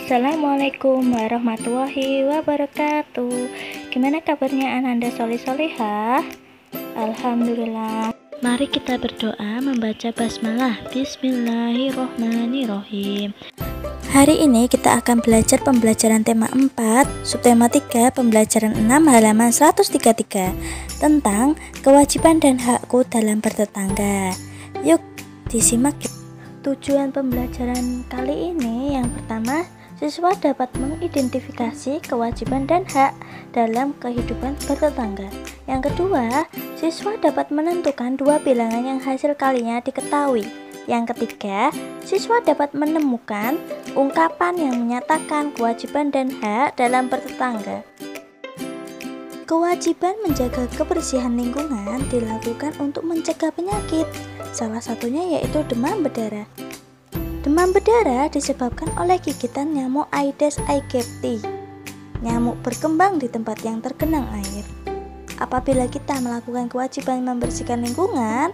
Assalamualaikum warahmatullahi wabarakatuh. Gimana kabarnya Ananda Solih-Solihah? Alhamdulillah. Mari kita berdoa membaca basmalah. Bismillahirrohmanirrohim. Hari ini kita akan belajar pembelajaran tema 4, subtema 3, pembelajaran 6, halaman 133 tentang kewajiban dan hakku dalam bertetangga. Yuk disimak. Tujuan pembelajaran kali ini yang pertama, siswa dapat mengidentifikasi kewajiban dan hak dalam kehidupan bertetangga. Yang kedua, siswa dapat menentukan dua bilangan yang hasil kalinya diketahui. Yang ketiga, siswa dapat menemukan ungkapan yang menyatakan kewajiban dan hak dalam bertetangga. Kewajiban menjaga kebersihan lingkungan dilakukan untuk mencegah penyakit. Salah satunya yaitu demam berdarah. Demam berdarah disebabkan oleh gigitan nyamuk Aedes aegypti. Nyamuk berkembang di tempat yang tergenang air. Apabila kita melakukan kewajiban membersihkan lingkungan,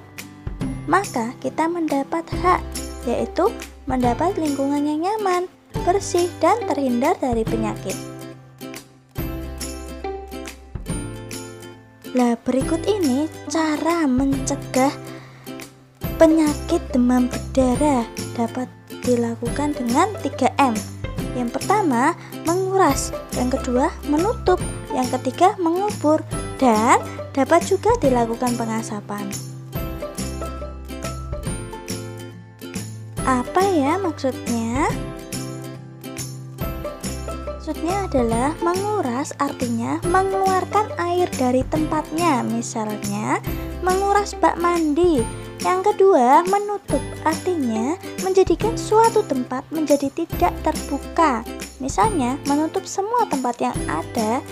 maka kita mendapat hak, yaitu mendapat lingkungan yang nyaman, bersih, dan terhindar dari penyakit. Nah, berikut ini cara mencegah penyakit demam berdarah dapat dilakukan dengan 3M. Yang pertama, menguras. Yang kedua, menutup. Yang ketiga, mengubur. Dan dapat juga dilakukan pengasapan. Apa ya maksudnya? Maksudnya adalah menguras, artinya mengeluarkan air dari tempatnya. Misalnya, menguras bak mandi. Yang kedua, menutup, artinya menjadikan suatu tempat menjadi tidak terbuka. Misalnya, menutup semua tempat yang ada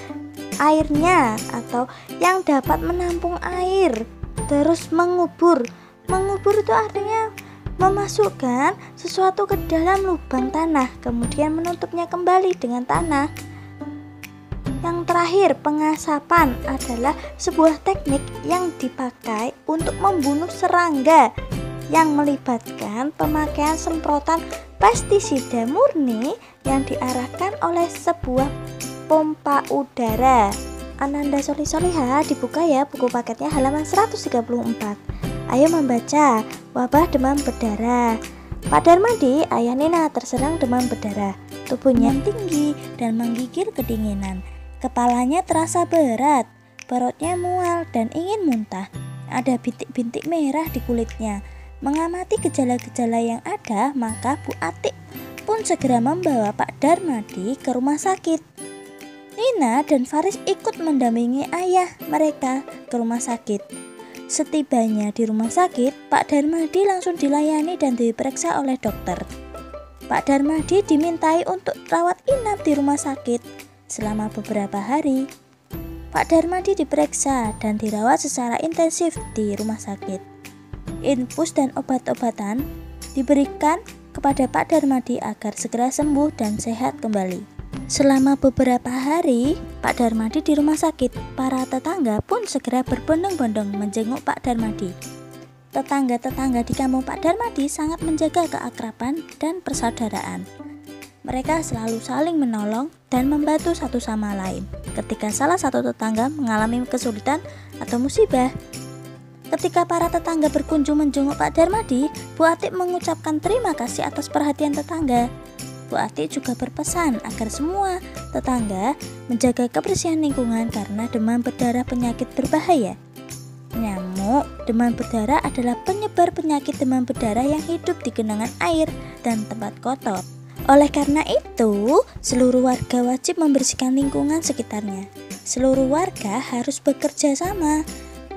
airnya atau yang dapat menampung air. Terus mengubur. Mengubur itu artinya memasukkan sesuatu ke dalam lubang tanah, kemudian menutupnya kembali dengan tanah. Yang terakhir, pengasapan adalah sebuah teknik yang dipakai untuk membunuh serangga yang melibatkan pemakaian semprotan pestisida murni yang diarahkan oleh sebuah pompa udara. Ananda Solih-Solihah, dibuka ya buku paketnya halaman 134. Ayo membaca. Wabah demam berdarah. Pak Darmadi, ayah Nina terserang demam berdarah. Tubuhnya tinggi dan menggigil kedinginan. Kepalanya terasa berat, perutnya mual dan ingin muntah. Ada bintik-bintik merah di kulitnya. Mengamati gejala-gejala yang ada, maka Bu Atik pun segera membawa Pak Darmadi ke rumah sakit. Nina dan Faris ikut mendampingi ayah mereka ke rumah sakit. Setibanya di rumah sakit, Pak Darmadi langsung dilayani dan diperiksa oleh dokter. Pak Darmadi dimintai untuk rawat inap di rumah sakit selama beberapa hari. Pak Darmadi diperiksa dan dirawat secara intensif di rumah sakit. Infus dan obat-obatan diberikan kepada Pak Darmadi agar segera sembuh dan sehat kembali. Selama beberapa hari Pak Darmadi di rumah sakit, para tetangga pun segera berbondong-bondong menjenguk Pak Darmadi. Tetangga-tetangga di kampung Pak Darmadi sangat menjaga keakraban dan persaudaraan. Mereka selalu saling menolong dan membantu satu sama lain ketika salah satu tetangga mengalami kesulitan atau musibah. Ketika para tetangga berkunjung menjenguk Pak Darmadi, Bu Atik mengucapkan terima kasih atas perhatian tetangga. Bu Atik juga berpesan agar semua tetangga menjaga kebersihan lingkungan karena demam berdarah penyakit berbahaya. Nyamuk demam berdarah adalah penyebar penyakit demam berdarah yang hidup di genangan air dan tempat kotor. Oleh karena itu, seluruh warga wajib membersihkan lingkungan sekitarnya. Seluruh warga harus bekerja sama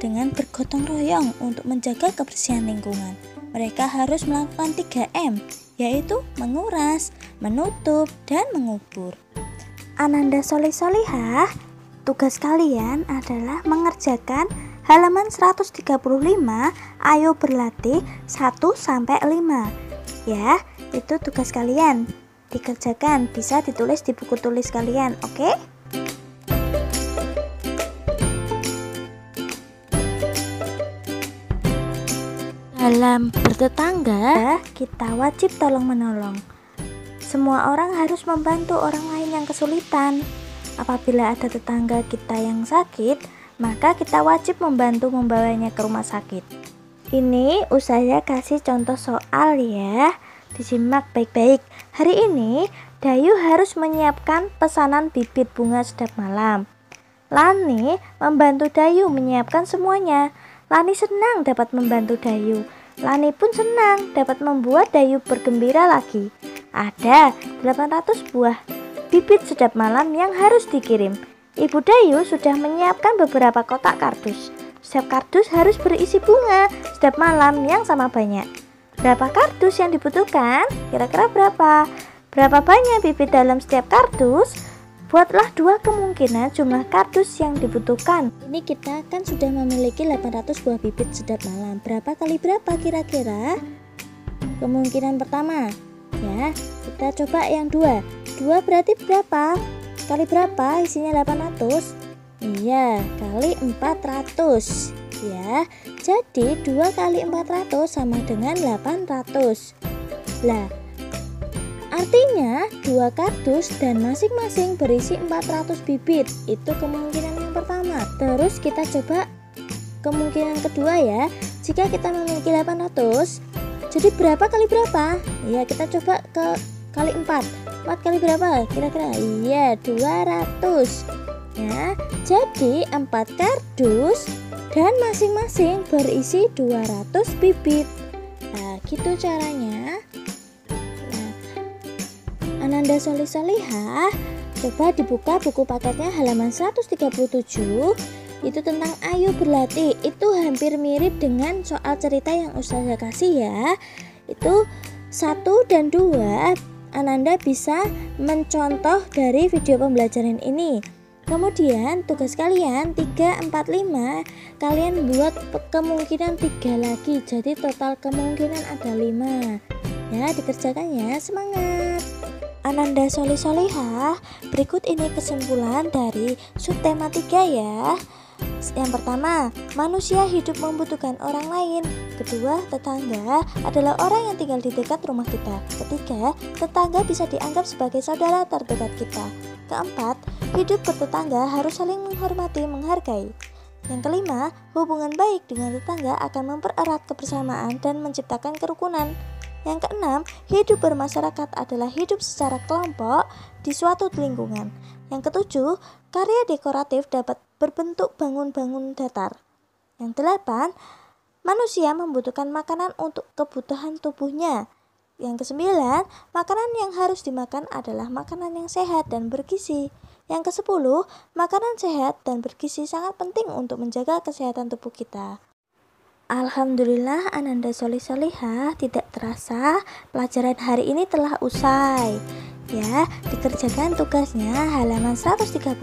dengan bergotong royong untuk menjaga kebersihan lingkungan. Mereka harus melakukan 3M, yaitu menguras, menutup, dan mengubur. Ananda Solih-Solihah, tugas kalian adalah mengerjakan halaman 135, ayo berlatih 1-5. Ya, itu tugas kalian. Dikerjakan, bisa ditulis di buku tulis kalian, oke? Dalam bertetangga, kita wajib tolong-menolong. Semua orang harus membantu orang lain yang kesulitan. Apabila ada tetangga kita yang sakit, maka kita wajib membantu membawanya ke rumah sakit. Ini saya kasih contoh soal ya. Disimak baik-baik. Hari ini Dayu harus menyiapkan pesanan bibit bunga sedap malam. Lani membantu Dayu menyiapkan semuanya. Lani senang dapat membantu Dayu. Lani pun senang dapat membuat Dayu bergembira lagi. Ada 800 buah bibit sedap malam yang harus dikirim. Ibu Dayu sudah menyiapkan beberapa kotak kardus. Setiap kardus harus berisi bunga sedap malam yang sama banyak. Berapa kardus yang dibutuhkan? Kira-kira berapa? Berapa banyak bibit dalam setiap kardus? Buatlah dua kemungkinan jumlah kardus yang dibutuhkan. Ini kita kan sudah memiliki 800 buah bibit sedap malam. Berapa kali berapa kira-kira? Kemungkinan pertama ya, kita coba yang 2 berarti berapa? Kali berapa? Isinya 800. Iya, kali 400 ya. Jadi 2 kali 400 sama dengan 800. Lah, artinya 2 kardus dan masing-masing berisi 400 bibit. Itu kemungkinan yang pertama. Terus kita coba kemungkinan kedua ya. Jika kita memiliki 800, jadi berapa kali berapa? Ya, kita coba kali 4. 4 kali berapa? Kira-kira? Iya, 200. Ya, jadi 4 kardus dan masing-masing berisi 200 bibit. Nah, gitu caranya. Nah, Ananda Sholih Sholihah, coba dibuka buku paketnya halaman 137. Itu tentang Ayu berlatih. Itu hampir mirip dengan soal cerita yang Ustazah kasih ya. Itu 1 dan 2 Ananda bisa mencontoh dari video pembelajaran ini. Kemudian tugas kalian 3, 4, 5 kalian buat kemungkinan 3 lagi. Jadi total kemungkinan ada 5. Ya, dikerjakan ya, semangat. Ananda Sholih Sholihah, berikut ini kesimpulan dari subtema 3 ya. Yang pertama, manusia hidup membutuhkan orang lain. Kedua, tetangga adalah orang yang tinggal di dekat rumah kita. Ketiga, tetangga bisa dianggap sebagai saudara terdekat kita. Keempat, hidup bertetangga harus saling menghormati, menghargai. Yang kelima, hubungan baik dengan tetangga akan mempererat kebersamaan dan menciptakan kerukunan. Yang keenam, hidup bermasyarakat adalah hidup secara kelompok di suatu lingkungan. Yang ketujuh, karya dekoratif dapat berbentuk bangun-bangun datar. Yang delapan, manusia membutuhkan makanan untuk kebutuhan tubuhnya. Yang kesembilan, makanan yang harus dimakan adalah makanan yang sehat dan bergizi. Yang kesepuluh, makanan sehat dan bergizi sangat penting untuk menjaga kesehatan tubuh kita. Alhamdulillah Ananda Sholih Sholihah, tidak terasa pelajaran hari ini telah usai. Ya, dikerjakan tugasnya halaman 135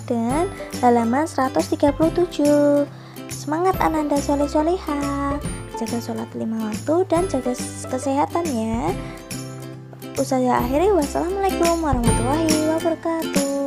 dan halaman 137. Semangat Ananda Sholih Sholihah. Jaga sholat 5 waktu dan jaga kesehatan ya. Ustazah akhiri, wassalamualaikum warahmatullahi wabarakatuh.